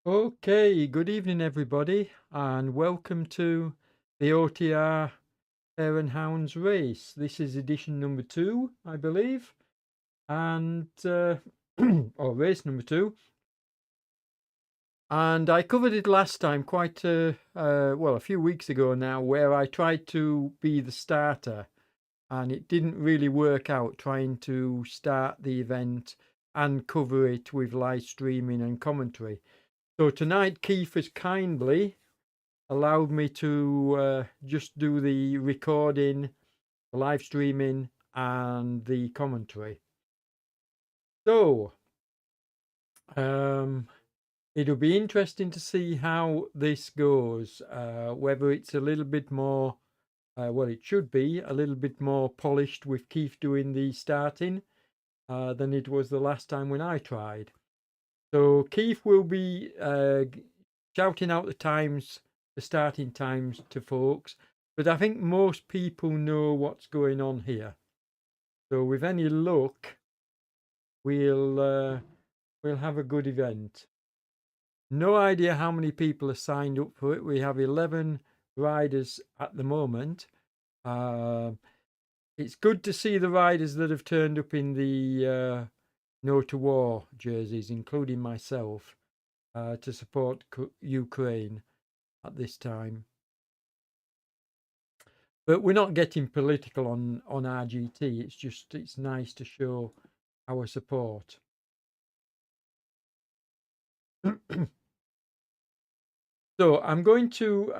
Okay, good evening, everybody, and welcome to the OTR Hare and Hounds race. This is edition number 2, I believe, and or race number 2. And I covered it last time, quite a few weeks ago now, where I tried to be the starter, and it didn't really work out trying to start the event and cover it with live streaming and commentary. So tonight, Keith has kindly allowed me to just do the recording, the live streaming, and the commentary. So it'll be interesting to see how this goes, whether it's a little bit more, it should be a little bit more polished with Keith doing the starting than it was the last time when I tried. So Keith will be shouting out the starting times to folks, but I think most people know what's going on here. So with any luck, we'll have a good event. No idea how many people are signed up for it. We have 11 riders at the moment. It's good to see the riders that have turned up in the No to War jerseys, including myself, to support Ukraine at this time. But we're not getting political on RGT. It's nice to show our support. So I'm going to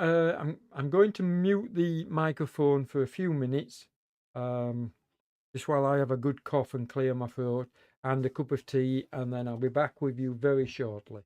mute the microphone for a few minutes, just while I have a good cough and clear my throat and a cup of tea, and then I'll be back with you very shortly.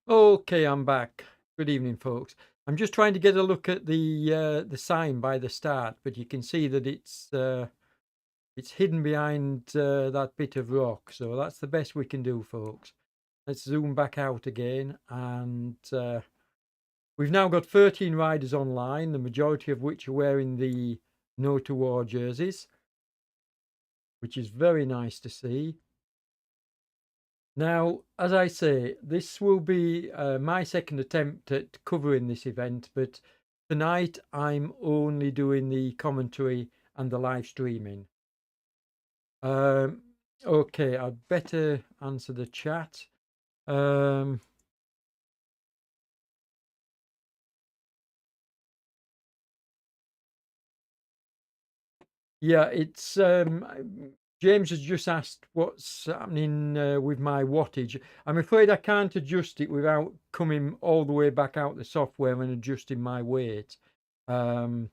Okay, I'm back. Good evening, folks. I'm just trying to get a look at the sign by the start, but you can see that it's hidden behind that bit of rock. So that's the best we can do, folks. Let's zoom back out again, and we've now got 13 riders online, the majority of which are wearing the No to War jerseys, which is very nice to see. Now, as I say, this will be my second attempt at covering this event, but tonight I'm only doing the commentary and the live streaming. Okay, I'd better answer the chat. Yeah, it's James has just asked what's happening with my wattage. I'm afraid I can't adjust it without coming all the way back out the software and adjusting my weight. Um,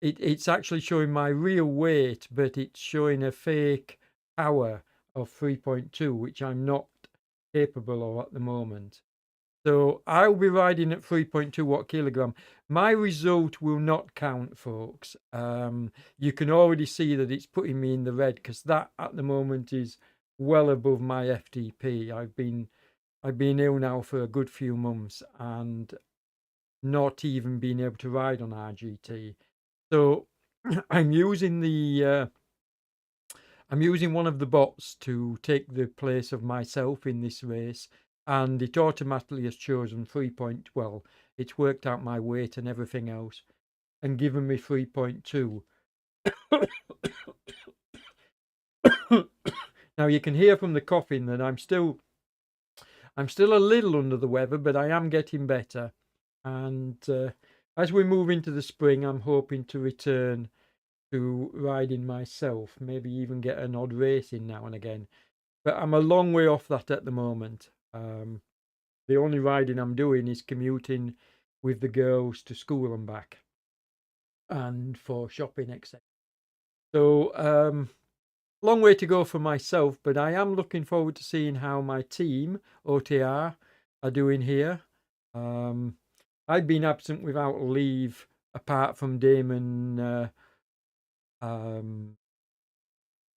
it's actually showing my real weight, but it's showing a fake power of 3.2, which I'm not capable of at the moment. So I'll be riding at 3.2 watt kilogram. My result will not count, folks. You can already see that it's putting me in the red because that at the moment is well above my FTP. I've been ill now for a good few months and not even been able to ride on RGT. So I'm using one of the bots to take the place of myself in this race, and it automatically has chosen 3.12. It's worked out my weight and everything else and given me 3.2. Now you can hear from the coughing that I'm still a little under the weather, but I am getting better. And as we move into the spring, I'm hoping to return to riding myself, maybe even get an odd race in now and again. But I'm a long way off that at the moment. The only riding I'm doing is commuting with the girls to school and back, and for shopping, etc. So, long way to go for myself, but I am looking forward to seeing how my team, OTR, are doing here. I've been absent without leave, apart from Damon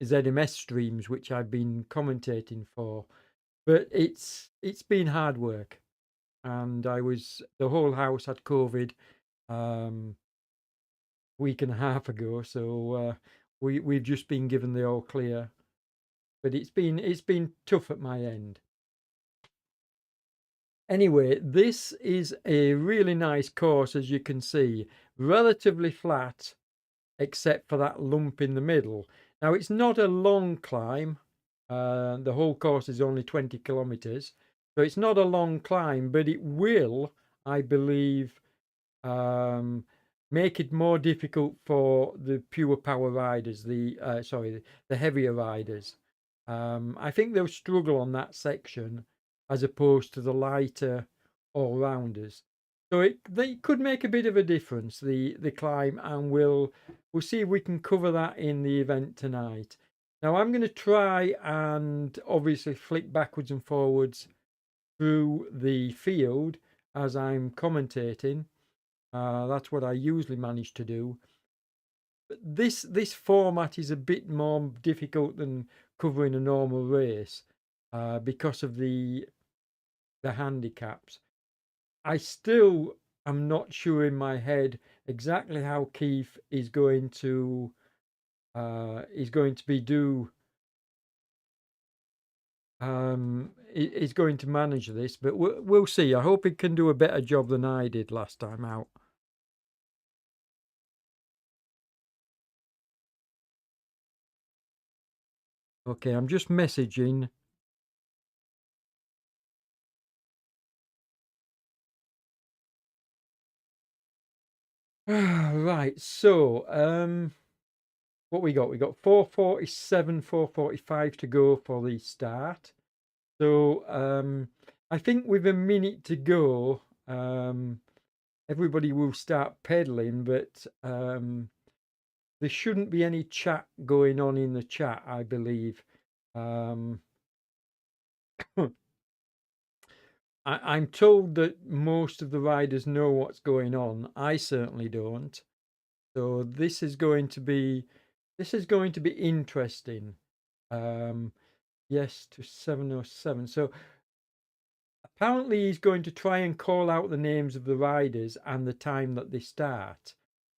ZMS streams, which I've been commentating for. But it's been hard work, and the whole house had COVID week and a half ago, so we've just been given the all clear. But it's been tough at my end. Anyway, this is a really nice course, as you can see, relatively flat, except for that lump in the middle. Now, it's not a long climb. The whole course is only 20 kilometers. So it's not a long climb, but it will, I believe, make it more difficult for the pure power riders, the heavier riders. I think they'll struggle on that section as opposed to the lighter all-rounders. So they could make a bit of a difference, the climb, and we'll see if we can cover that in the event tonight. Now I'm going to try and obviously flick backwards and forwards through the field as I'm commentating. That's what I usually manage to do. But this format is a bit more difficult than covering a normal race because of the handicaps. I still am not sure in my head exactly how Keith is going to is going to manage this, but we'll see. I hope he can do a better job than I did last time out. Okay, I'm just messaging. Right, so what we got? We got 4:47, 4:45 to go for the start. So I think with a minute to go, everybody will start pedaling, but there shouldn't be any chat going on in the chat, I believe. I'm told that most of the riders know what's going on. I certainly don't. So this is going to be interesting. Yes to 707. So apparently he's going to try and call out the names of the riders and the time that they start.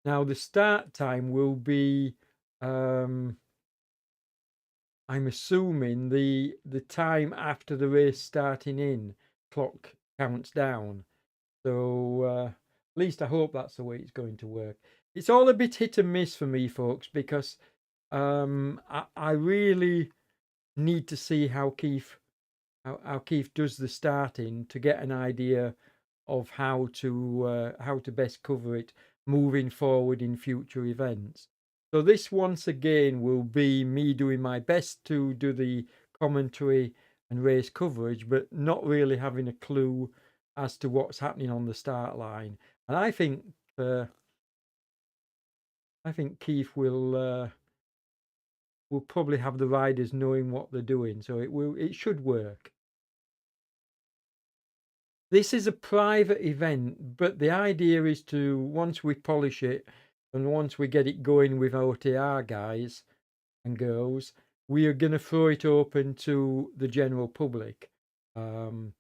Now the start time will be I'm assuming the time after the race starting in clock counts down. So at least I hope that's the way it's going to work. It's all a bit hit and miss for me, folks, because I really need to see how Keith does the starting to get an idea of how to best cover it moving forward in future events. So this once again will be me doing my best to do the commentary and race coverage, but not really having a clue as to what's happening on the start line. And I think Keith will probably have the riders knowing what they're doing, so it should work. This is a private event, but the idea is to, once we polish it and once we get it going with OTR guys and girls, we are going to throw it open to the general public. We'll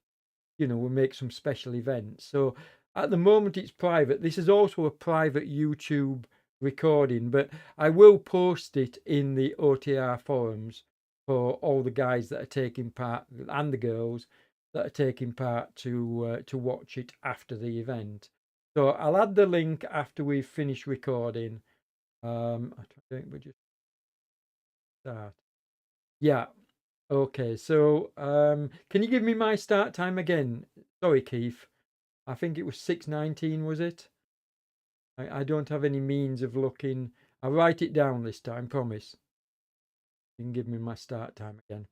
make some special events. So at the moment it's private. This is also a private YouTube recording, but I will post it in the OTR forums for all the guys that are taking part and the girls that are taking part to watch it after the event. So I'll add the link after we've finished recording. I think we just start. Yeah. Okay. So can you give me my start time again? Sorry, Keith. I think it was 6:19, was it? I don't have any means of looking. I'll write it down this time, promise. You can give me my start time again.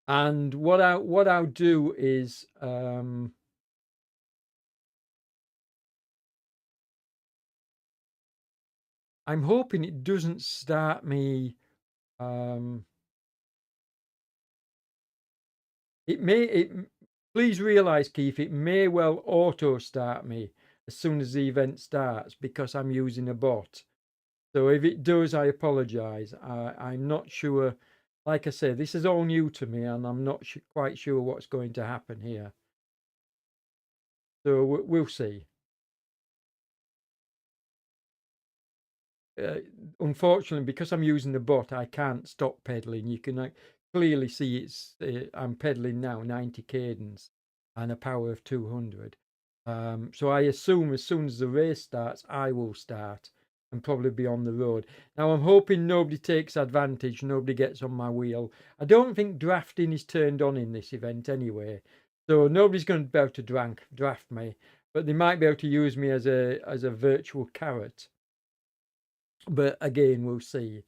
And what I'll do is I'm hoping it doesn't start me. Please realize, Keith, it may well auto start me as soon as the event starts because I'm using a bot. So if it does, I apologize. I'm not sure. Like I say, this is all new to me, and I'm not quite sure what's going to happen here. So we'll see. Unfortunately, because I'm using the bot, I can't stop pedaling. You can clearly see I'm pedaling now 90 cadence and a power of 200. So I assume as soon as the race starts, I will start and probably be on the road. Now I'm hoping nobody takes advantage, nobody gets on my wheel. I don't think drafting is turned on in this event anyway, so nobody's going to be able to draft me, but they might be able to use me as a virtual carrot. But again, we'll see.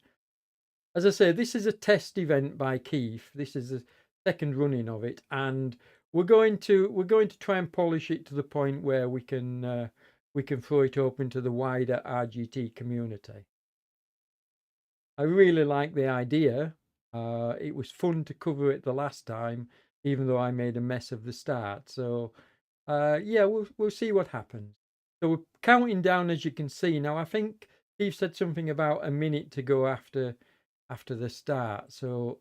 As I say, this is a test event by Keith. This is the second running of it, and we're going to try and polish it to the point where we can throw it open to the wider RGT community. I really like the idea. It was fun to cover it the last time, even though I made a mess of the start. So yeah, we'll see what happens. So we're counting down, as you can see now. I think Steve said something about a minute to go after the start. So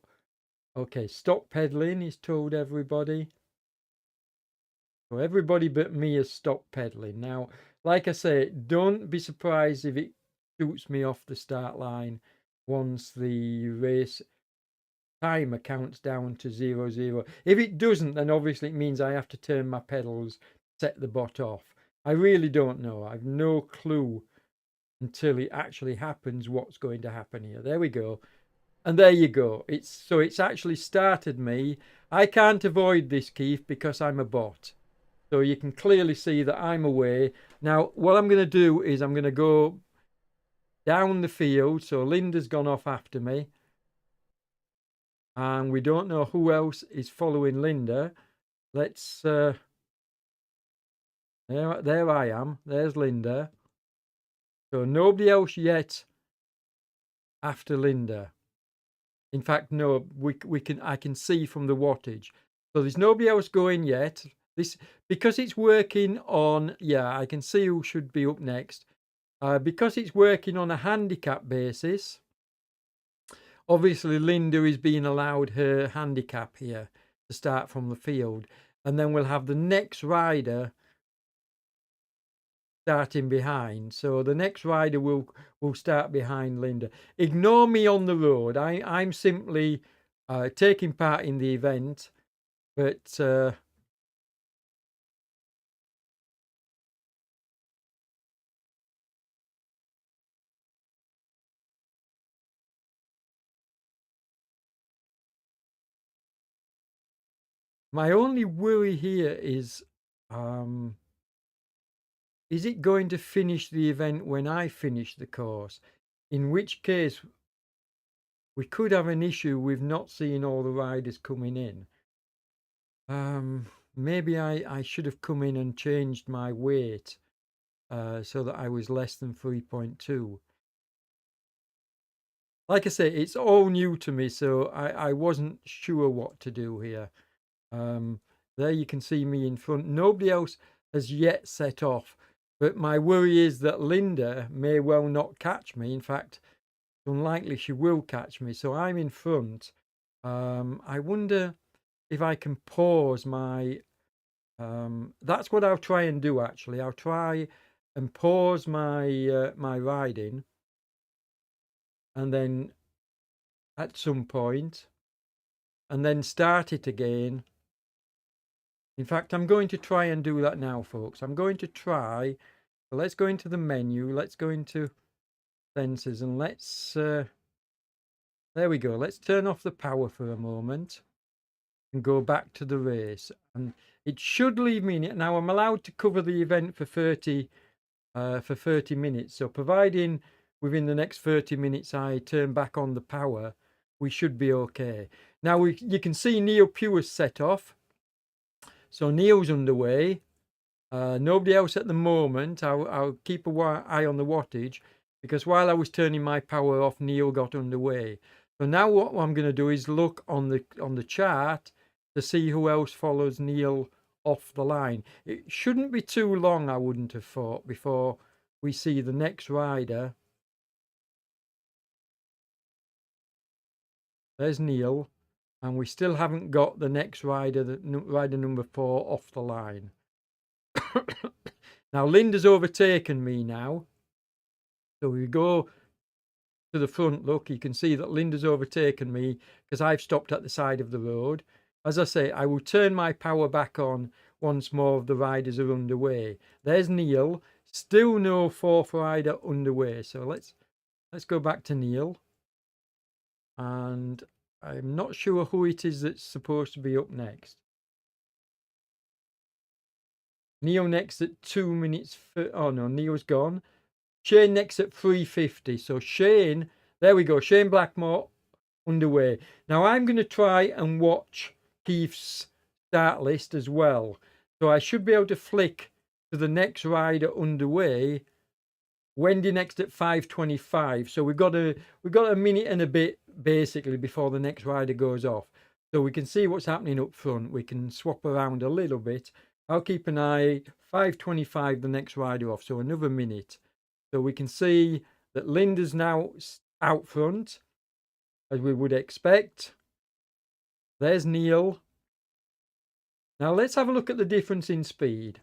okay, stop pedaling. He's told everybody. So everybody but me has stopped pedaling. Now, like I say, don't be surprised if it shoots me off the start line once the race timer counts down to 00. If it doesn't, then obviously it means I have to turn my pedals, set the bot off. I really don't know. I've no clue until it actually happens what's going to happen here. There we go. And there you go. It's actually started me. I can't avoid this, Keith, because I'm a bot. So you can clearly see that I'm away. Now, what I'm going to do is I'm going to go down the field. So Linda's gone off after me. And we don't know who else is following Linda. Let's there I am. There's Linda. So nobody else yet after Linda. In fact, no, I can see from the wattage. So there's nobody else going yet. This because it's working on, yeah, I can see who should be up next. Because it's working on a handicap basis, obviously Linda is being allowed her handicap here to start from the field. And then we'll have the next rider starting behind. So the next rider will start behind Linda. Ignore me on the road. I'm simply taking part in the event, but my only worry here is is it going to finish the event when I finish the course? In which case, we could have an issue with not seeing all the riders coming in. Maybe I should have come in and changed my weight so that I was less than 3.2. Like I say, it's all new to me, so I wasn't sure what to do here. There you can see me in front. Nobody else has yet set off, but my worry is that Linda may well not catch me. In fact, it's unlikely she will catch me, so I'm in front. I wonder if I can pause my... that's what I'll try and do, actually. I'll try and pause my my riding, and then at some point, and then start it again. In fact, I'm going to try and do that now, folks. I'm going to try. Let's go into the menu. Let's go into sensors, and let's... there we go. Let's turn off the power for a moment and go back to the race. And it should leave me... Now, I'm allowed to cover the event for 30 minutes. So providing within the next 30 minutes I turn back on the power, we should be okay. Now, you can see Neil Pure's set off. So Neil's underway. Nobody else at the moment. I'll keep an eye on the wattage, because while I was turning my power off, Neil got underway. So now what I'm going to do is look on the chart to see who else follows Neil off the line. It shouldn't be too long, I wouldn't have thought, before we see the next rider. There's Neil, and we still haven't got the next rider, rider number 4, off the line. Now, Linda's overtaken me now. So we go to the front. Look, you can see that Linda's overtaken me because I've stopped at the side of the road. As I say, I will turn my power back on once more of the riders are underway. There's Neil. Still no 4th rider underway. So let's go back to Neil. And I'm not sure who it is that's supposed to be up next. Neil next at 2 minutes. Oh no, Neil's gone. Shane next at 3:50. So Shane, there we go. Shane Blackmore underway. Now I'm going to try and watch Keith's start list as well. So I should be able to flick to the next rider underway. Wendy next at 5:25. So we've got a minute and a bit basically before the next rider goes off. So we can see what's happening up front. We can swap around a little bit. I'll keep an eye. 5:25 the next rider off. So another minute. So we can see that Linda's now out front, as we would expect. There's Neil. Now let's have a look at the difference in speed.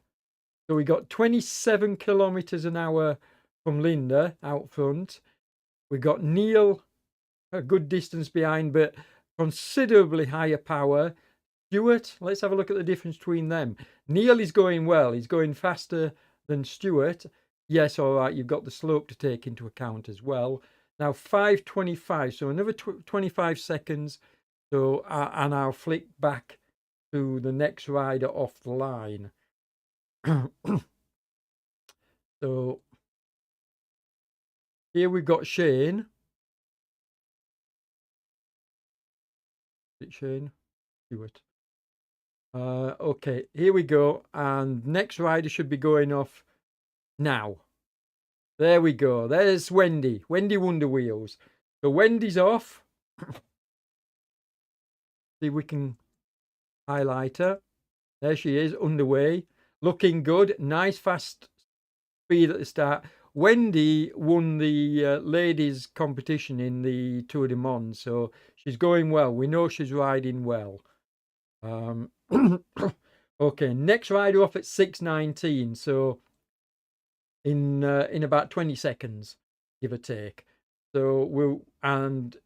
So we got 27 kilometers an hour from Linda out front. We got Neil a good distance behind, but considerably higher power. Stuart, let's have a look at the difference between them. Neil is going well. He's going faster than Stuart. Yes, all right, you've got the slope to take into account as well. Now 5:25, so another 25 seconds. So and I'll flick back to the next rider off the line. So here we've got Shane. Is it Shane? Stuart. Okay, here we go. And next rider should be going off now. There we go. There's Wendy. Wendy Wonder Wheels. So Wendy's off. See if we can highlight her. There she is, underway. Looking good. Nice fast speed at the start. Wendy won the ladies competition in the Tour de Mons, so she's going well. We know she's riding well. Okay, next rider off at 6:19, so in about 20 seconds, give or take. So and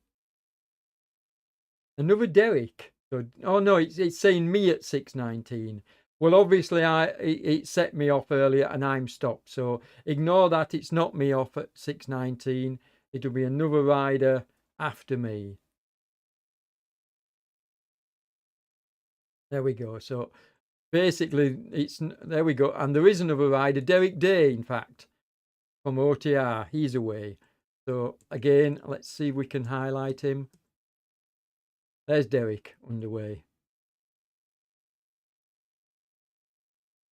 another Derek. So, oh no, it's saying me at 6:19. Well, obviously it set me off earlier and I'm stopped. So ignore that. It's not me off at 6:19. It'll be another rider after me. There we go. So basically, there we go. And there is another rider, Derek Day, in fact, from OTR. He's away. So again, let's see if we can highlight him. There's Derek underway.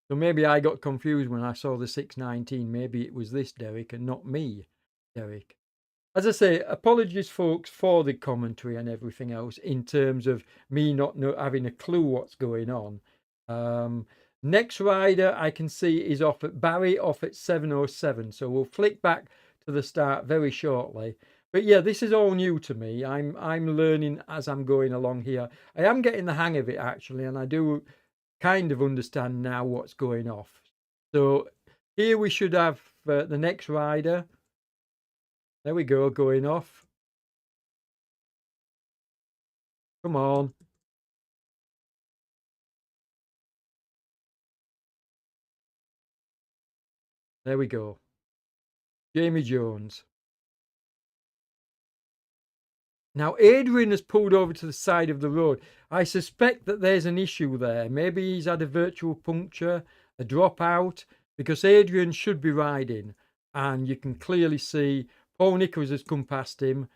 So maybe I got confused when I saw the 619. Maybe it was this Derek and not me, Derek. As I say, apologies, folks, for the commentary and everything else in terms of me not having a clue what's going on. Next rider I can see is off at Barry, off at 7:07. So we'll flick back to the start very shortly. But yeah, this is all new to me. I'm learning as I'm going along here. I am getting the hang of it actually, and I do kind of understand now what's going off. So here we should have the next rider. There we go, going off. Come on. There we go. Jamie Jones. Now, Adrian has pulled over to the side of the road. I suspect that there's an issue there. Maybe he's had a virtual puncture, a dropout, because Adrian should be riding. And you can clearly see Paul Nichols has come past him.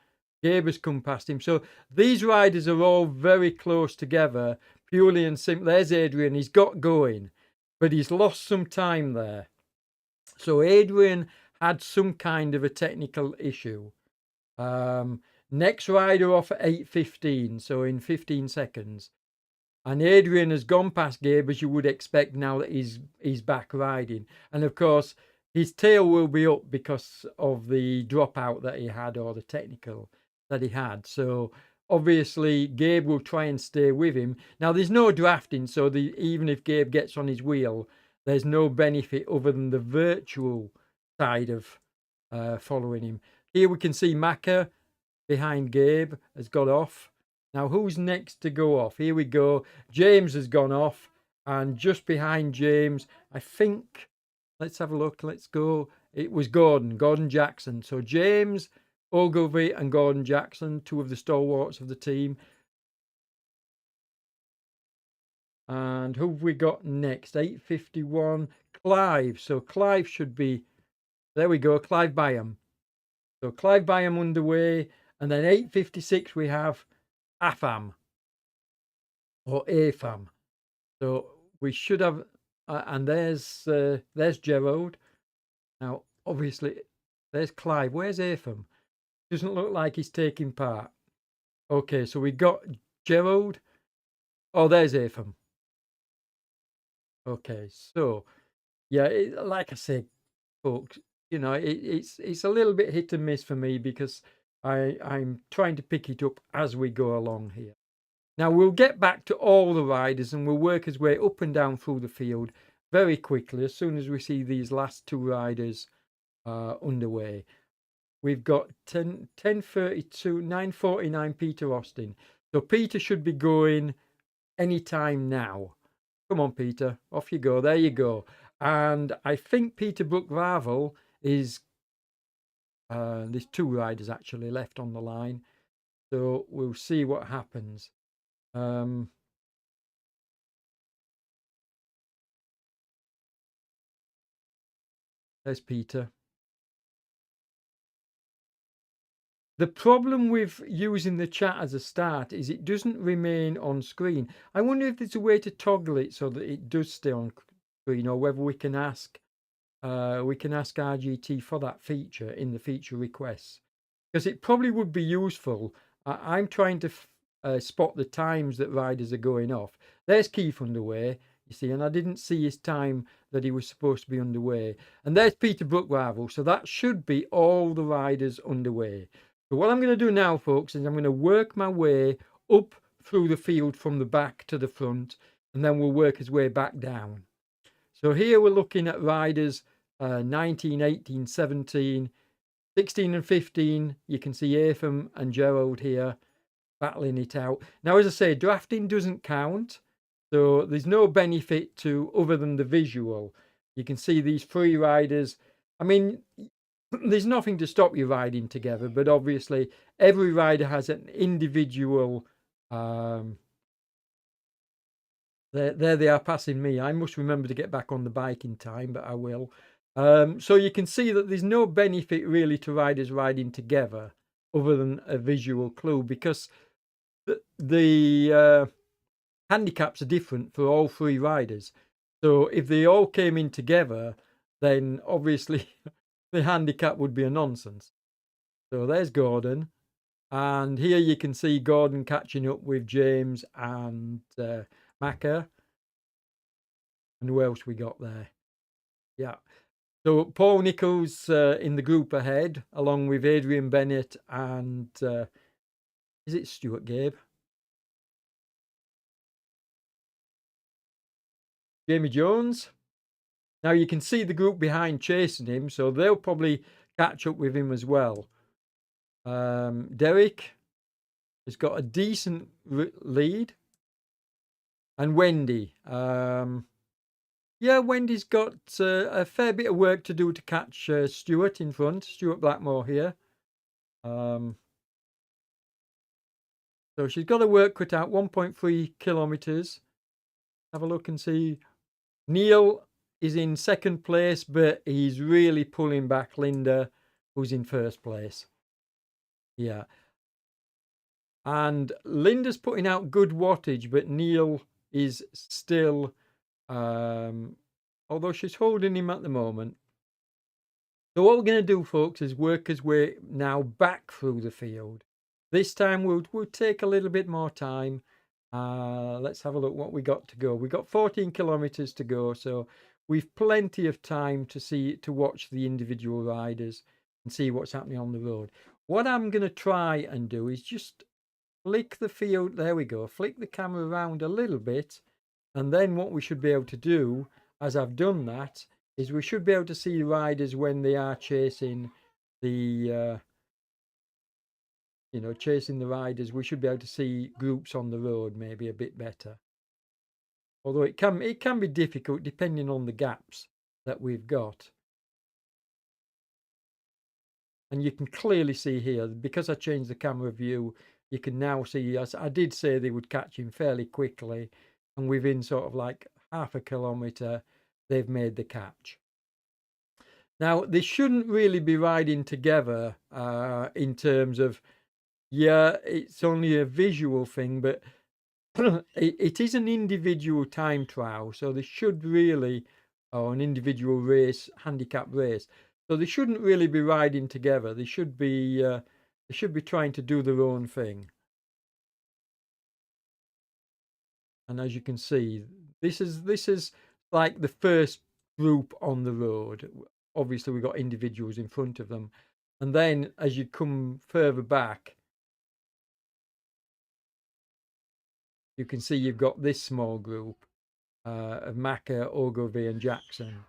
Gabe has come past him. So these riders are all very close together, purely and simply. There's Adrian. He's got going, but he's lost some time there. So Adrian had some kind of a technical issue. Next rider off at 8:15, so in 15 seconds. And Adrian has gone past Gabe, as you would expect now that he's back riding. And of course, his tail will be up because of the dropout that he had, or the technical that he had. So obviously, Gabe will try and stay with him. Now, there's no drafting, so even if Gabe gets on his wheel, there's no benefit other than the virtual side of following him. Here we can see Macca behind Gabe has got off. Now, who's next to go off? Here we go. James has gone off, and just behind James, I think, let's have a look. Let's go. It was Gordon Jackson. So James, Ogilvy, and Gordon Jackson, two of the stalwarts of the team. And who have we got next? 8:51, Clive. So Clive should be, there we go, Clive Byam. So Clive Byam underway. And then 8:56 we have AFAM or AFAM. So we should have, and there's Gerald. Now, obviously, there's Clive. Where's AFAM? Doesn't look like he's taking part. Okay, so we got Gerald. Oh, there's AFAM. Okay, so yeah, like I said, folks, you know, it's a little bit hit and miss for me because I'm trying to pick it up as we go along here. Now we'll get back to all the riders and we'll work his way up and down through the field very quickly as soon as we see these last two riders underway. We've got 10:32, 9:49 Peter Austin. So Peter should be going anytime now. Come on, Peter, off you go. There you go. And I think Peter Brook-Varvel is, there's two riders actually left on the line. So we'll see what happens. There's Peter. The problem with using the chat as a start is it doesn't remain on screen. I wonder if there's a way to toggle it so that it does stay on screen, or whether we can ask RGT for that feature in the feature requests, because it probably would be useful. I'm trying to spot the times that riders are going off. There's Keith underway, you see, and I didn't see his time that he was supposed to be underway. And there's Peter Brook-Varvel, so that should be all the riders underway. So what I'm going to do now, folks, is I'm going to work my way up through the field from the back to the front, and then we'll work his way back down. So here we're looking at riders 19, 18, 17, 16 and 15. You can see Atham and Gerald here battling it out. Now, as I say, drafting doesn't count, so there's no benefit to other than the visual. You can see these three riders. I mean, there's nothing to stop you riding together, but obviously every rider has an individual There they are passing me. I must remember to get back on the bike in time, but I will. So you can see that there's no benefit really to riders riding together other than a visual clue, because the handicaps are different for all three riders. So if they all came in together, then obviously the handicap would be a nonsense. So there's Gordon. And here you can see Gordon catching up with James and Macca. And who else we got there? Yeah. So Paul Nichols in the group ahead, along with Adrian Bennett and is it Stuart Gabe? Jamie Jones. Now you can see the group behind chasing him, so they'll probably catch up with him as well. Derek has got a decent lead. And Wendy. Yeah, Wendy's got a fair bit of work to do to catch Stuart in front. Stuart Blackmore here. So she's got her work cut out, 1.3 kilometres. Have a look and see. Neil is in second place, but he's really pulling back Linda, who's in first place. Yeah. And Linda's putting out good wattage, but Neil is still, although she's holding him at the moment. So what we're going to do, folks, is work his way now back through the field. This time we'll take a little bit more time. Let's have a look what we got to go. We got 14 kilometers to go, so we've plenty of time to watch the individual riders and see what's happening on the road. What I'm going to try and do is just flick the field. There we go. Flick the camera around a little bit, and then what we should be able to do, as I've done that, is we should be able to see riders when they are chasing the chasing the riders. We should be able to see groups on the road maybe a bit better, although it can be difficult depending on the gaps that we've got. And you can clearly see here, because I changed the camera view, you can now see, as I did say, they would catch him fairly quickly, and within sort of like half a kilometre they've made the catch. Now, they shouldn't really be riding together in terms of, yeah, it's only a visual thing, but it is an individual time trial, so they should really, or an individual race, handicap race. So they shouldn't really be riding together. They should be trying to do their own thing. And as you can see, this is like the first group on the road. Obviously, we've got individuals in front of them. And then as you come further back, you can see you've got this small group of Macca, Ogilvie and Jackson.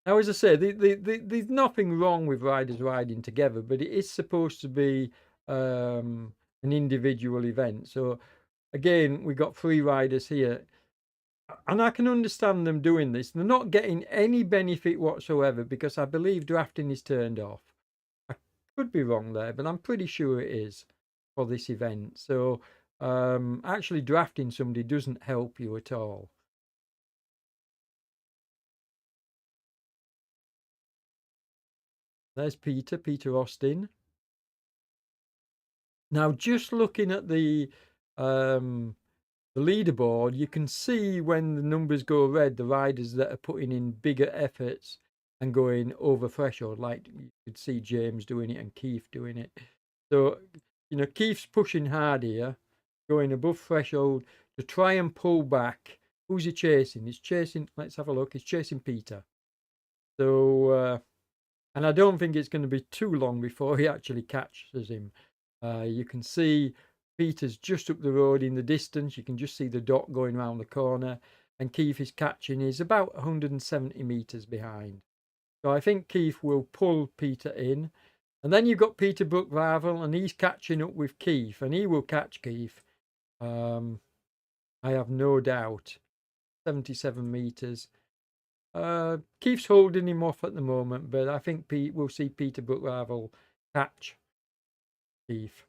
Now, as I say, there's nothing wrong with riders riding together, but it is supposed to be an individual event. So again, we've got 3 riders here. And I can understand them doing this. They're not getting any benefit whatsoever because I believe drafting is turned off. I could be wrong there, but I'm pretty sure it is for this event. So actually drafting somebody doesn't help you at all. There's Peter Austin. Now, just looking at the leaderboard, you can see when the numbers go red, the riders that are putting in bigger efforts and going over threshold, like you could see James doing it and Keith doing it. So, Keith's pushing hard here, going above threshold to try and pull back. Who's he chasing? He's chasing, let's have a look, he's chasing Peter. So, and I don't think it's going to be too long before he actually catches him. You can see Peter's just up the road in the distance. You can just see the dot going around the corner. And Keith is catching. He's about 170 metres behind. So I think Keith will pull Peter in. And then you've got Peter Brook-Varvel, and he's catching up with Keith. And he will catch Keith. I have no doubt. 77 metres. Keith's holding him off at the moment, but I think we'll see Peter Brook-Varvel catch Keith.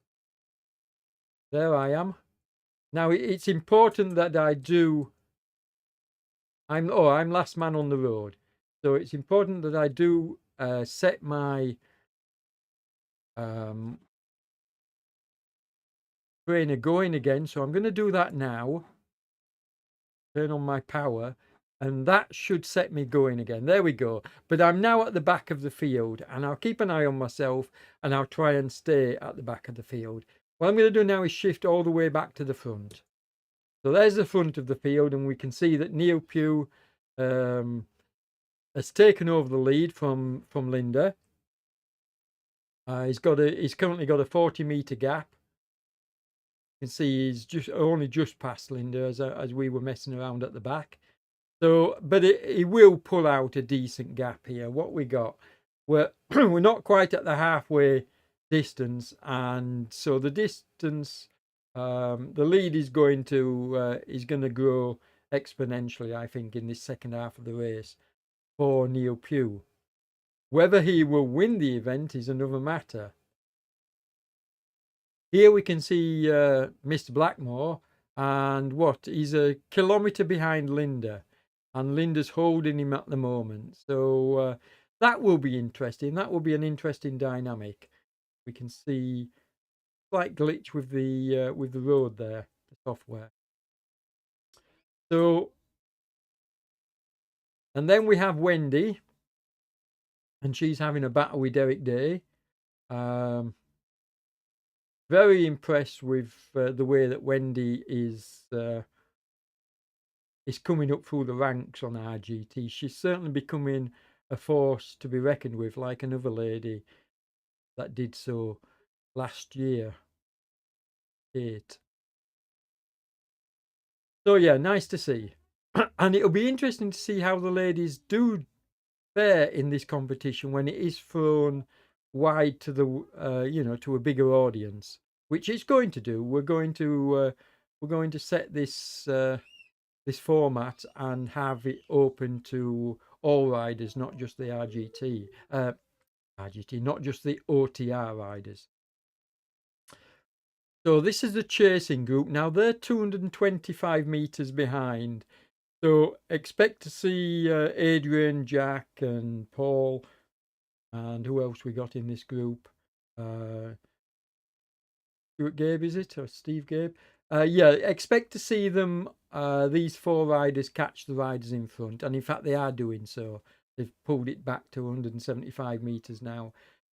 There I am. Now it's important that I do. I'm last man on the road, so it's important that I do set my um, trainer going again. So I'm going to do that now. Turn on my power, and that should set me going again. There we go. But I'm now at the back of the field, and I'll keep an eye on myself, and I'll try and stay at the back of the field. What I'm going to do now is shift all the way back to the front. So there's the front of the field, and we can see that Neil Pugh has taken over the lead from Linda. He's currently got a 40-meter gap. You can see he's only just past Linda as we were messing around at the back. So, but he will pull out a decent gap here. What we got, we're not quite at the halfway distance, and so the distance, the lead is going to grow exponentially, I think, in this second half of the race for Neil Pugh. Whether he will win the event is another matter. Here we can see Mr. Blackmore, and he's a kilometre behind Linda, and Linda's holding him at the moment. So that will be interesting. That will be an interesting dynamic. We can see slight glitch with the road there, the software. So, and then we have Wendy, and she's having a battle with Derek Day. Very impressed with the way that Wendy is coming up through the ranks on RGT. She's certainly becoming a force to be reckoned with, like another lady that did so last year, Kate. So yeah, nice to see. And it'll be interesting to see how the ladies do fare in this competition when it is thrown wide to the to a bigger audience, which it's going to do. We're going to set this this format and have it open to all riders, not just the RGT, not just the OTR riders. So this is the chasing group. Now they're 225 meters behind. So expect to see Adrian, Jack, and Paul, and who else we got in this group? Stuart Gabe, is it, or Steve Gabe? Yeah, expect to see them. These four riders catch the riders in front, and in fact they are doing so. They've pulled it back to 175 meters now,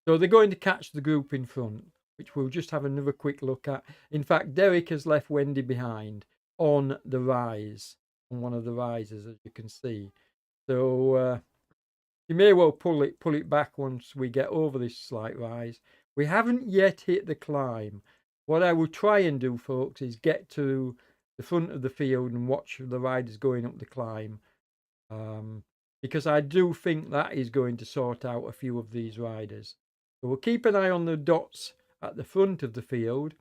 so they're going to catch the group in front, which we'll just have another quick look at. In fact, Derek has left Wendy behind on the rise, on one of the rises, as you can see. So you may well pull it back once we get over this slight rise. We haven't yet hit the climb. What I will try and do, folks, is get to the front of the field and watch the riders going up the climb, because I do think that is going to sort out a few of these riders. So we'll keep an eye on the dots at the front of the field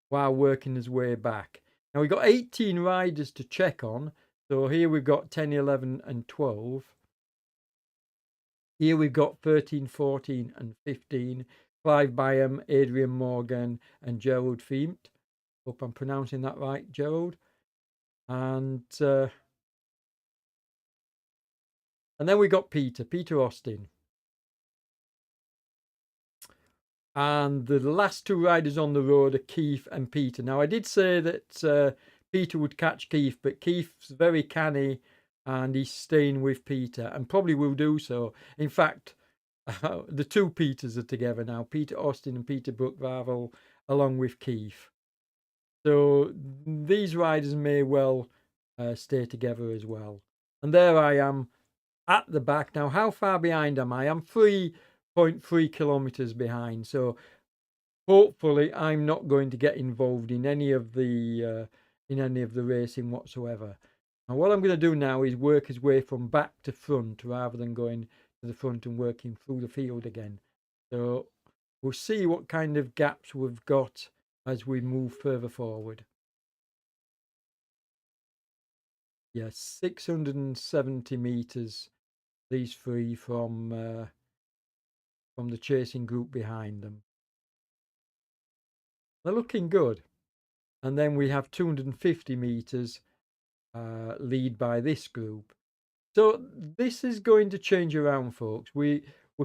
while working his way back. Now we've got 18 riders to check on. So here we've got 10, 11, and 12. Here we've got 13, 14, and 15. Clive Byam, Adrian Morgan, and Gerald Fiemt. Hope I'm pronouncing that right, Gerald. And then we got Peter Austin. And the last two riders on the road are Keith and Peter. Now, I did say that Peter would catch Keith, but Keith's very canny and he's staying with Peter and probably will do so. In fact, the two Peters are together now, Peter Austin and Peter Brookvarvel, along with Keith. So these riders may well stay together as well. And there I am at the back. Now, how far behind am I? I'm 3.3 kilometers behind. So hopefully I'm not going to get involved in any of the racing whatsoever. And what I'm going to do now is work his way from back to front rather than going to the front and working through the field again. So we'll see what kind of gaps we've got as we move further forward. Yes, 670 meters, these three from the chasing group behind them. They're looking good. and then we have 250 meters lead by this group. So this is going to change around, folks. We're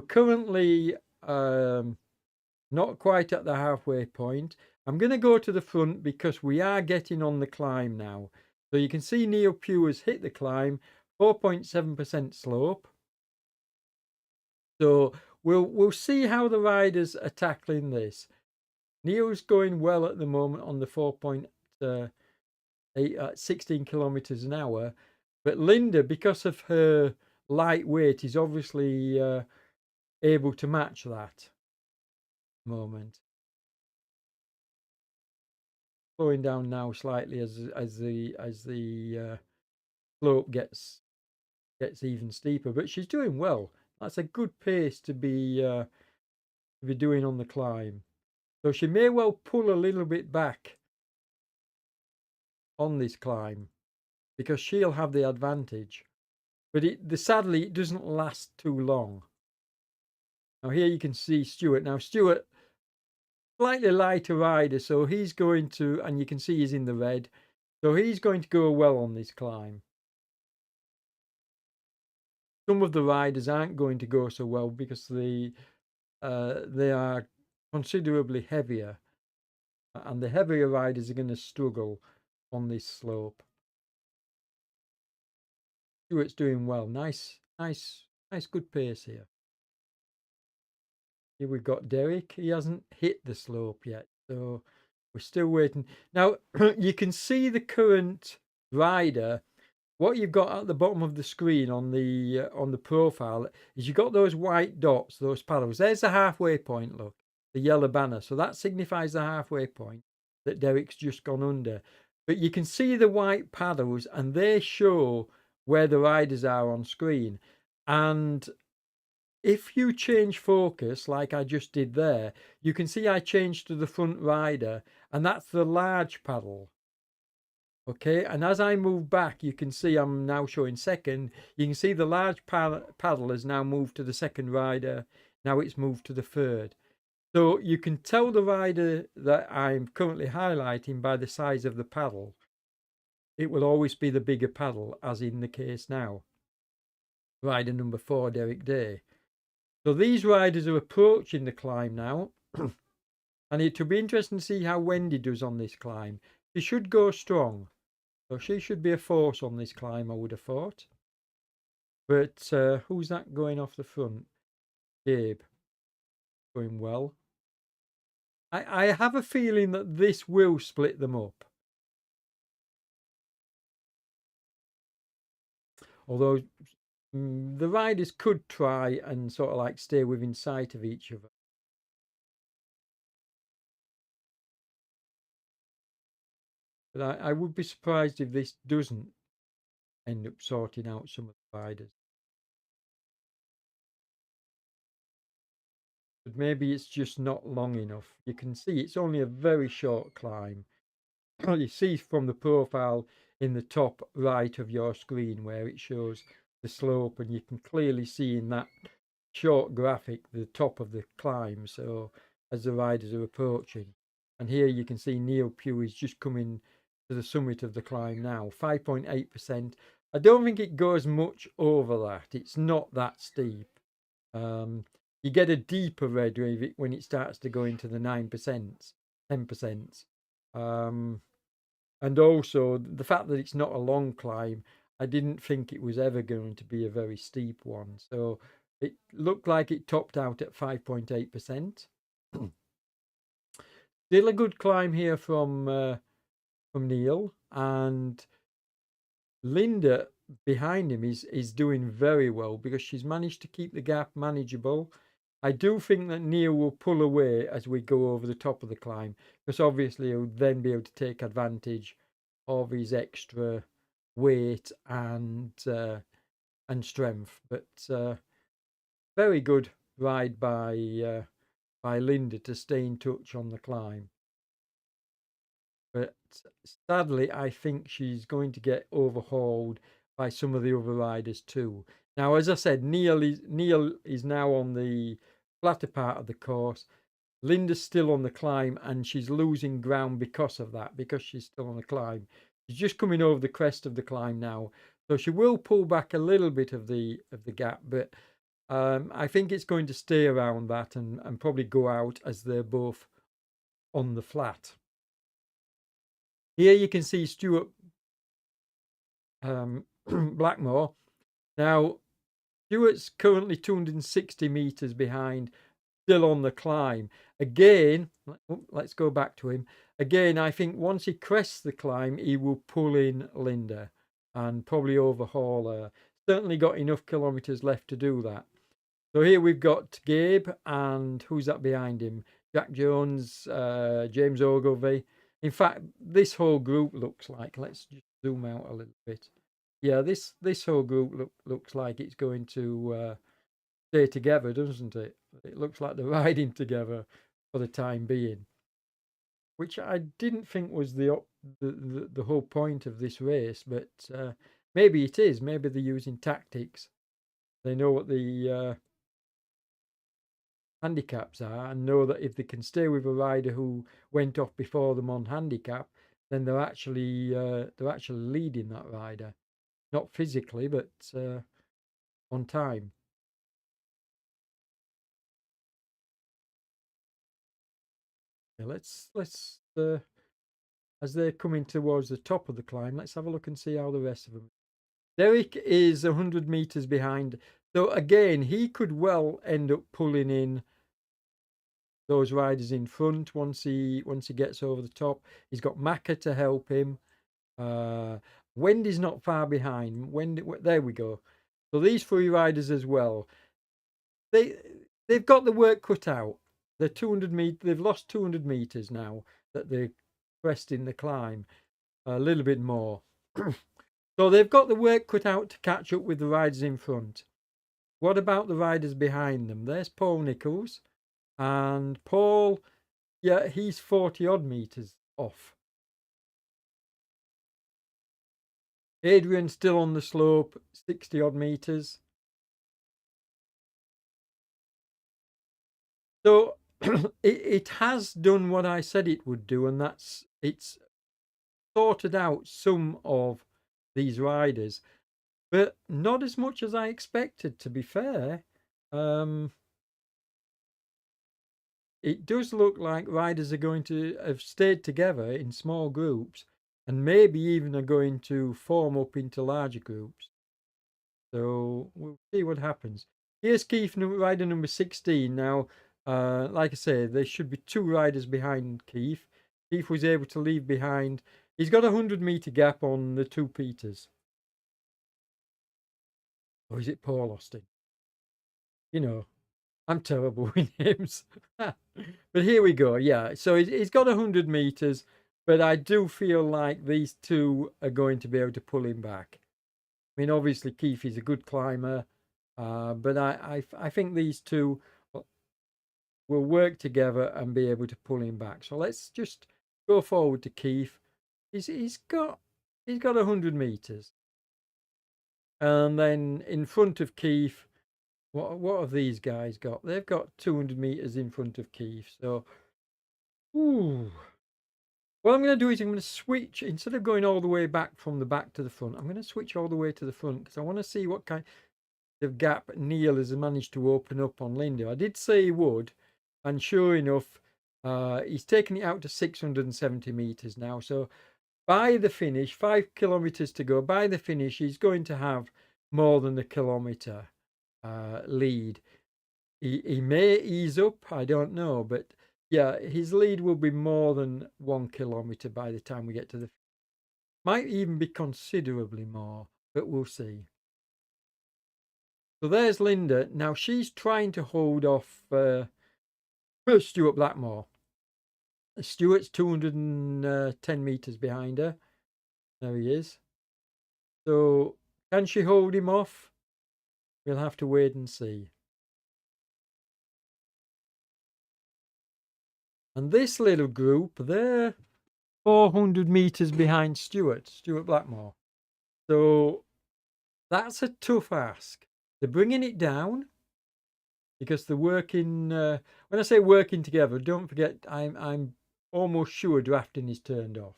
currently not quite at the halfway point. I'm going to go to the front because we are getting on the climb now. So you can see Neil Pugh has hit the climb, 4.7% slope. So we'll see how the riders are tackling this. Neil's going well at the moment on the 4.8 16 kilometers an hour, but Linda, because of her light weight, is obviously able to match that moment. Slowing down now slightly as the slope gets even steeper, but she's doing well. That's a good pace to be doing on the climb. So she may well pull a little bit back on this climb because she'll have the advantage. But sadly, it doesn't last too long. Now here you can see Stuart. Now Stuart, slightly lighter rider, so he's going to, and you can see he's in the red, so he's going to go well on this climb. Some of the riders aren't going to go so well because they are considerably heavier, and the heavier riders are going to struggle on this slope. Stuart's doing well. Nice, good pace here. Here we've got Derek. He hasn't hit the slope yet, so we're still waiting. Now, you can see the current rider. What you've got at the bottom of the screen on the profile is you've got those white dots, those paddles. There's the halfway point, look, the yellow banner. So that signifies the halfway point that Derek's just gone under. But you can see the white paddles, and they show where the riders are on screen. And if you change focus, like I just did there, you can see I changed to the front rider, and that's the large paddle. Okay, and as I move back, you can see I'm now showing second. You can see the large paddle has now moved to the second rider. Now it's moved to the third. So you can tell the rider that I'm currently highlighting by the size of the paddle. It will always be the bigger paddle, as in the case now. Rider number 4, Derek Day. So these riders are approaching the climb now. And it'll be interesting to see how Wendy does on this climb. She should go strong. So she should be a force on this climb, I would have thought. But who's that going off the front? Gabe. Going well. I have a feeling that this will split them up. Although the riders could try and sort of like stay within sight of each other. But I would be surprised if this doesn't end up sorting out some of the riders. But maybe it's just not long enough. You can see it's only a very short climb. You see from the profile in the top right of your screen where it shows the slope, and you can clearly see in that short graphic the top of the climb. So as the riders are approaching, and here you can see Neil Pugh is just coming to the summit of the climb now, 5.8%. I don't think it goes much over that. It's not that steep. You get a deeper red wave when it starts to go into the 9%, 10%. And also the fact that it's not a long climb, I didn't think it was ever going to be a very steep one. So it looked like it topped out at 5.8%. Still a good climb here from Neil, and Linda behind him is doing very well because she's managed to keep the gap manageable. I do think that Neil will pull away as we go over the top of the climb, because obviously he'll then be able to take advantage of his extra weight and strength. But very good ride by Linda to stay in touch on the climb. But sadly, I think she's going to get overhauled by some of the other riders too. Now, as I said, Neil is now on the flatter part of the course. Linda's still on the climb, and she's losing ground because of that, because she's still on the climb. She's just coming over the crest of the climb now, so she will pull back a little bit of the gap, but I think it's going to stay around that and probably go out as they're both on the flat. Here you can see Stuart Blackmore. Now, Stuart's currently 260 meters behind, still on the climb. Again, let's go back to him. Again, I think once he crests the climb, he will pull in Linda and probably overhaul her. Certainly got enough kilometers left to do that. So here we've got Gabe, and who's that behind him? Jack Jones, James Ogilvy. In fact, this whole group looks like, let's just zoom out a little bit. Yeah, this whole group looks like it's going to stay together, doesn't it? It looks like they're riding together for the time being, which I didn't think was the whole point of this race, but maybe it is. Maybe they're using tactics. They know what the handicaps are, and know that if they can stay with a rider who went off before them on handicap, then they're actually leading that rider, not physically, but on time. Yeah, let's as they're coming towards the top of the climb, let's have a look and see how the rest of them. Derek is 100 meters behind, so again he could well end up pulling in those riders in front once he gets over the top. He's got Macca to help him. Wendy's not far behind. Wendy, there we go. So these three riders as well. They've got the work cut out. They're 200 meters. They've lost 200 meters now that they're cresting the climb. A little bit more. So they've got the work cut out to catch up with the riders in front. What about the riders behind them? There's Paul Nichols. And Paul, yeah, he's 40 odd meters off. Adrian's still on the slope, 60 odd meters. So it has done what I said it would do, and that's it's sorted out some of these riders, but not as much as I expected, to be fair. It does look like riders are going to have stayed together in small groups and maybe even are going to form up into larger groups. So we'll see what happens. Here's Keith, rider number 16. Now, like I say, there should be two riders behind Keith. Keith was able to leave behind. He's got a 100-meter gap on the two Peters. Or is it Paul Austin? You know, I'm terrible with names. But here we go. Yeah, so he's got 100 meters, but I do feel like these two are going to be able to pull him back. I mean, obviously Keith is a good climber, but I think these two will work together and be able to pull him back. So let's just go forward to Keith. He's got 100 meters, and then in front of Keith, what have these guys got? They've got 200 meters in front of Keith. So, ooh. What I'm going to do is I'm going to switch, instead of going all the way back from the back to the front, I'm going to switch all the way to the front because I want to see what kind of gap Neil has managed to open up on Linda. I did say he would, and sure enough, he's taken it out to 670 meters now. So by the finish, 5 kilometers to go, by the finish, he's going to have more than a kilometer lead. He may ease up, I don't know, but yeah, his lead will be more than 1 kilometer by the time we get to the. Might even be considerably more, but we'll see. So there's Linda. Now she's trying to hold off Stuart Blackmore. Stuart's 210 meters behind her. There he is. So can she hold him off? We'll have to wait and see. And this little group, they're 400 meters behind Stuart Blackmore. So that's a tough ask. They're bringing it down because they're working. Well, when I say working together, don't forget I'm almost sure drafting is turned off.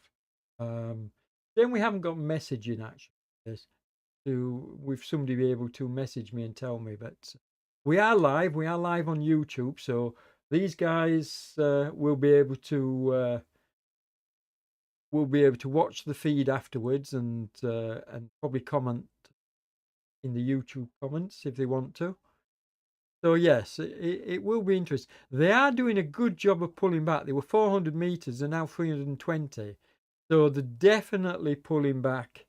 Then we haven't got messaging actually. With somebody be able to message me and tell me, but we are live. We are live on YouTube, so these guys will be able to watch the feed afterwards and probably comment in the YouTube comments if they want to. So yes, it will be interesting. They are doing a good job of pulling back. They were 400 meters, they're now 320. So they're definitely pulling back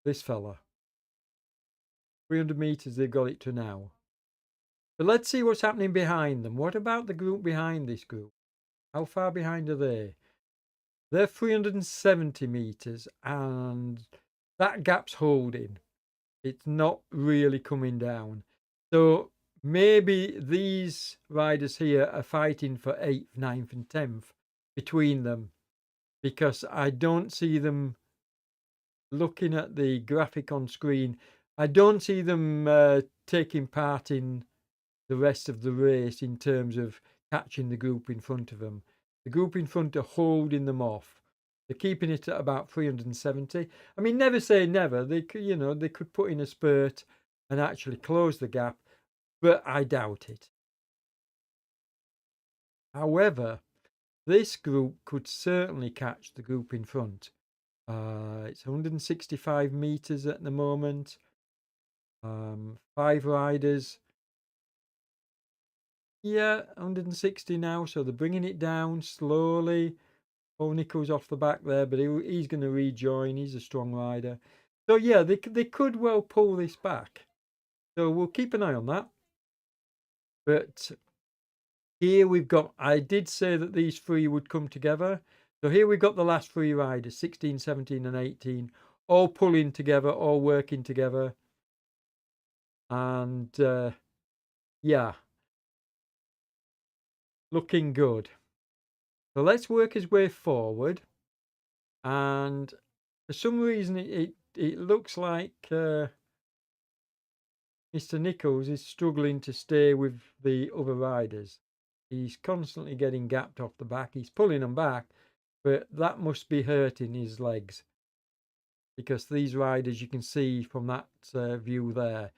this fella. 300 meters they've got it to now. But let's see what's happening behind them. What about the group behind this group? How far behind are they? They're 370 meters and that gap's holding. It's not really coming down. So maybe these riders here are fighting for 8th, 9th and 10th between them, because I don't see them, looking at the graphic on screen, I don't see them taking part in the rest of the race in terms of catching the group in front of them. The group in front are holding them off. They're keeping it at about 370. I mean, never say never. They could, they could put in a spurt and actually close the gap, but I doubt it. However, this group could certainly catch the group in front. It's 165 meters at the moment. 5 riders. Yeah, 160 now, so they're bringing it down slowly. Oh, Nico's off the back there, but he's going to rejoin. He's a strong rider. So yeah, they could well pull this back. So we'll keep an eye on that. But here we've got, I did say that these 3 would come together. So here we've got the last 3 riders, 16, 17 and 18, all pulling together, all working together. And yeah, looking good. So let's work his way forward. And for some reason, it looks like Mr. Nichols is struggling to stay with the other riders. He's constantly getting gapped off the back. He's pulling them back, but that must be hurting his legs, because these riders, you can see from that view there,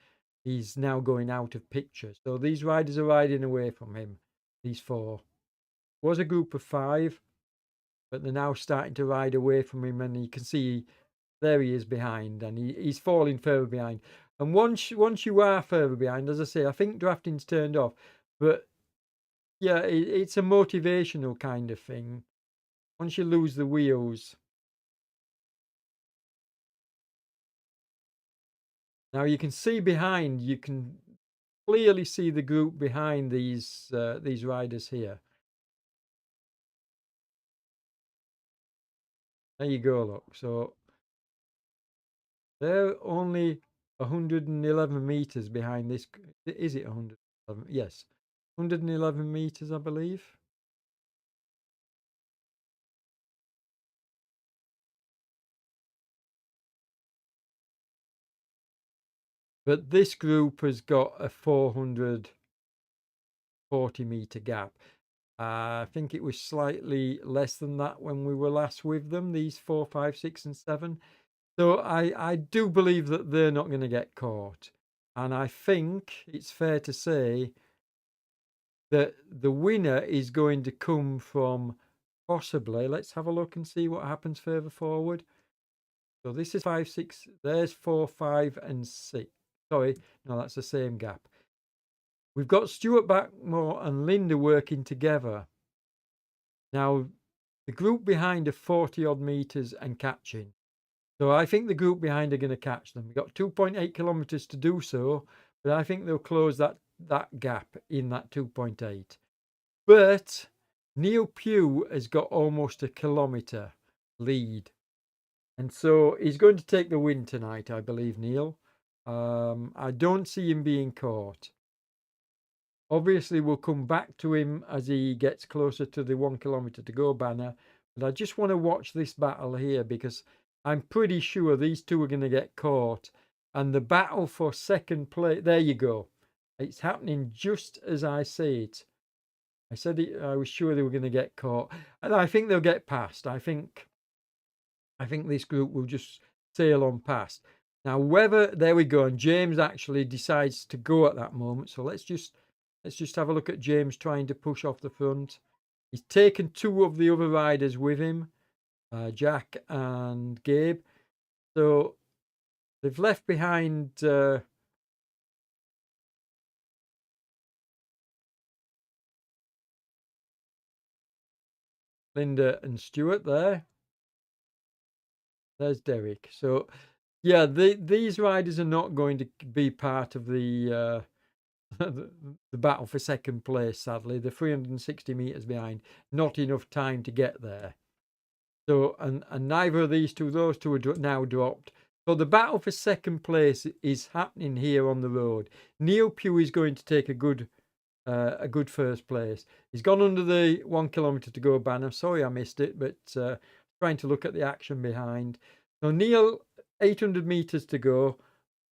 he's now going out of picture. So these riders are riding away from him, these 4. Was a group of 5, but they're now starting to ride away from him, and you can see there he is behind, and he's falling further behind. And once you are further behind, as I say, I think drafting's turned off, but yeah, it's a motivational kind of thing. Once you lose the wheels, now you can see behind, you can clearly see the group behind these riders here. There you go, look. So they're only 111 meters behind this. Is it 111? Yes, 111 meters, I believe. But this group has got a 440 meter gap. I think it was slightly less than that when we were last with them, these 4, 5, 6 and 7. So I do believe that they're not going to get caught. And I think it's fair to say that the winner is going to come from possibly, let's have a look and see what happens further forward. So this is 5, 6, there's 4, 5 and 6. Sorry, no, that's the same gap. We've got Stuart Backmore and Linda working together. Now, the group behind are 40 odd meters and catching. So I think the group behind are going to catch them. We've got 2.8 kilometers to do so, but I think they'll close that gap in that 2.8. But Neil Pugh has got almost a kilometer lead. And so he's going to take the win tonight, I believe, Neil. I don't see him being caught. Obviously, we'll come back to him as he gets closer to the 1 kilometer to go banner. But I just want to watch this battle here, because I'm pretty sure these 2 are going to get caught. And the battle for second place, there you go. It's happening just as I say it. I said it, I was sure they were going to get caught, and I think they'll get past. I think this group will just sail on past. Now, whether there we go, and James actually decides to go at that moment. So let's just have a look at James trying to push off the front. He's taken two of the other riders with him, Jack and Gabe. So they've left behind Linda and Stuart there. There's Derek. So yeah, these riders are not going to be part of the the battle for second place, sadly. They're 360 metres behind. Not enough time to get there. So, and neither of these two, those two are now dropped. So the battle for second place is happening here on the road. Neil Pugh is going to take a good first place. He's gone under the 1 kilometre to go banner. Sorry I missed it, but trying to look at the action behind. So Neil, 800 metres to go.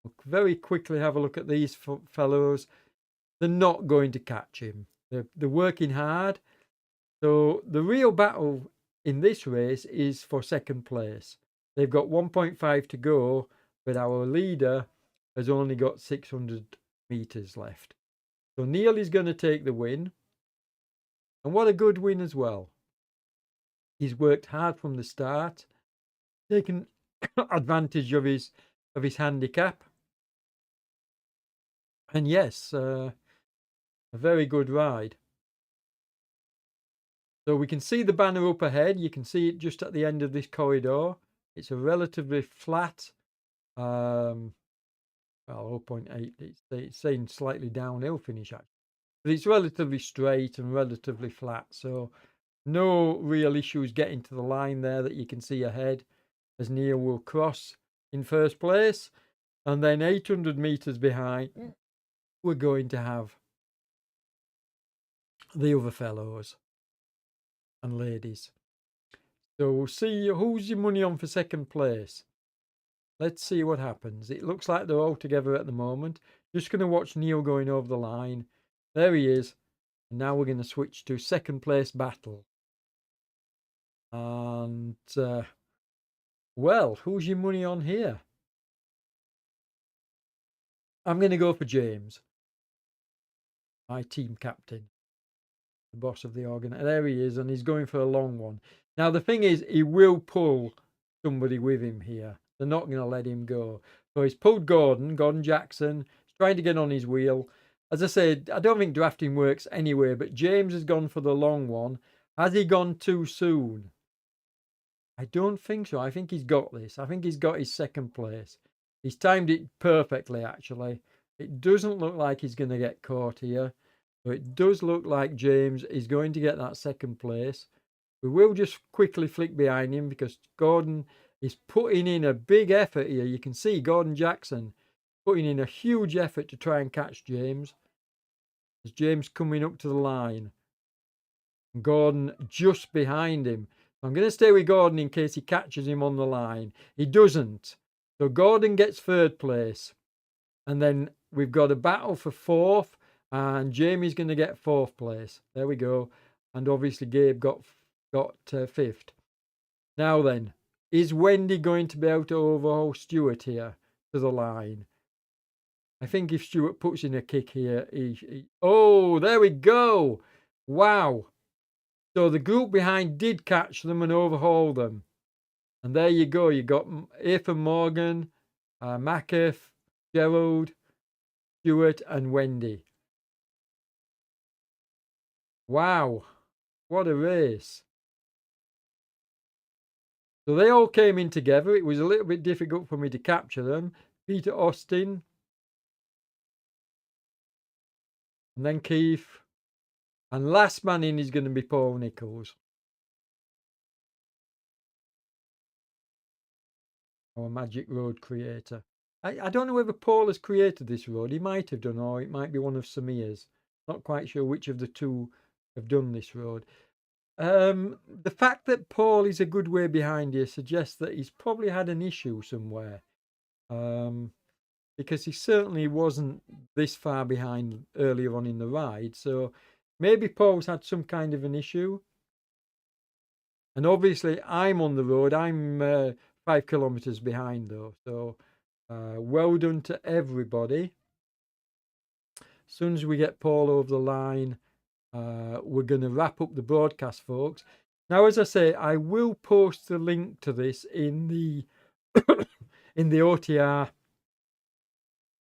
We'll very quickly have a look at these fellows. They're not going to catch him. They're working hard. So the real battle in this race is for second place. They've got 1.5 to go, but our leader has only got 600 metres left. So Neil is going to take the win. And what a good win as well. He's worked hard from the start, taken advantage of his handicap. And yes, a very good ride. So we can see the banner up ahead. You can see it just at the end of this corridor. It's a relatively flat, well, 0.8. It's saying slightly downhill finish actually, but it's relatively straight and relatively flat. So no real issues getting to the line there that you can see ahead, as Neil will cross in first place, and then 800 meters behind, we're going to have the other fellows and ladies. So we'll see who's your money on for second place. Let's see what happens. It looks like they're all together at the moment. Just going to watch Neil going over the line. There he is. And now we're going to switch to second place battle. And, well, who's your money on here? I'm going to go for James, my team captain, the boss of the organ. There he is, and he's going for a long one. Now, the thing is, he will pull somebody with him here. They're not going to let him go. So he's pulled Gordon Jackson. He's trying to get on his wheel. As I said, I don't think drafting works anyway, but James has gone for the long one. Has he gone too soon? I don't think so. I think he's got this. I think he's got his second place. He's timed it perfectly, actually. It doesn't look like he's going to get caught here. But it does look like James is going to get that second place. We will just quickly flick behind him because Gordon is putting in a big effort here. You can see Gordon Jackson putting in a huge effort to try and catch James. As James coming up to the line. Gordon just behind him. I'm going to stay with Gordon in case he catches him on the line. He doesn't. So Gordon gets third place. And then we've got a battle for fourth. And Jamie's going to get fourth place. There we go. And obviously Gabe got fifth. Now then, is Wendy going to be able to overhaul Stuart here to the line? I think if Stuart puts in a kick here, oh, there we go. Wow. So the group behind did catch them and overhaul them. And there you go. You got Ethan Morgan, Macaf, Gerald, Stuart, and Wendy. Wow. What a race. So they all came in together. It was a little bit difficult for me to capture them. Peter Austin. And then Keith. And last man in is going to be Paul Nichols, our Magic Road creator. I don't know whether Paul has created this road. He might have done, or it might be one of Samir's. Not quite sure which of the two have done this road. The fact that Paul is a good way behind here suggests that he's probably had an issue somewhere. because he certainly wasn't this far behind earlier on in the ride. So maybe Paul's had some kind of an issue. And obviously, I'm on the road. I'm 5 kilometers behind, though. So well done to everybody. As soon as we get Paul over the line, we're going to wrap up the broadcast, folks. Now, as I say, I will post the link to this in the in the OTR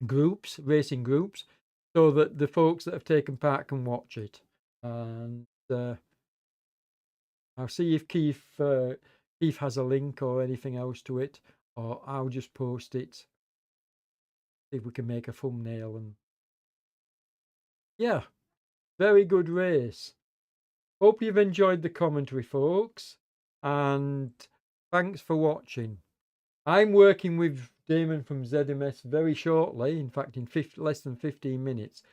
groups, racing groups, so that the folks that have taken part can watch it. And I'll see if Keith has a link or anything else to it, or I'll just post it. See if we can make a thumbnail. And yeah, very good race. Hope you've enjoyed the commentary, folks, and thanks for watching. I'm working with Damon from ZMS very shortly, in fact in less than 15 minutes.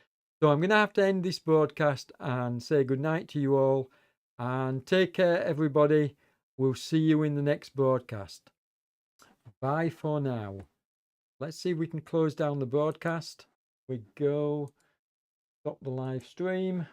So I'm going to have to end this broadcast and say goodnight to you all, and take care, everybody. We'll see you in the next broadcast. Bye for now. Let's see if we can close down the broadcast. We go. Stop the live stream.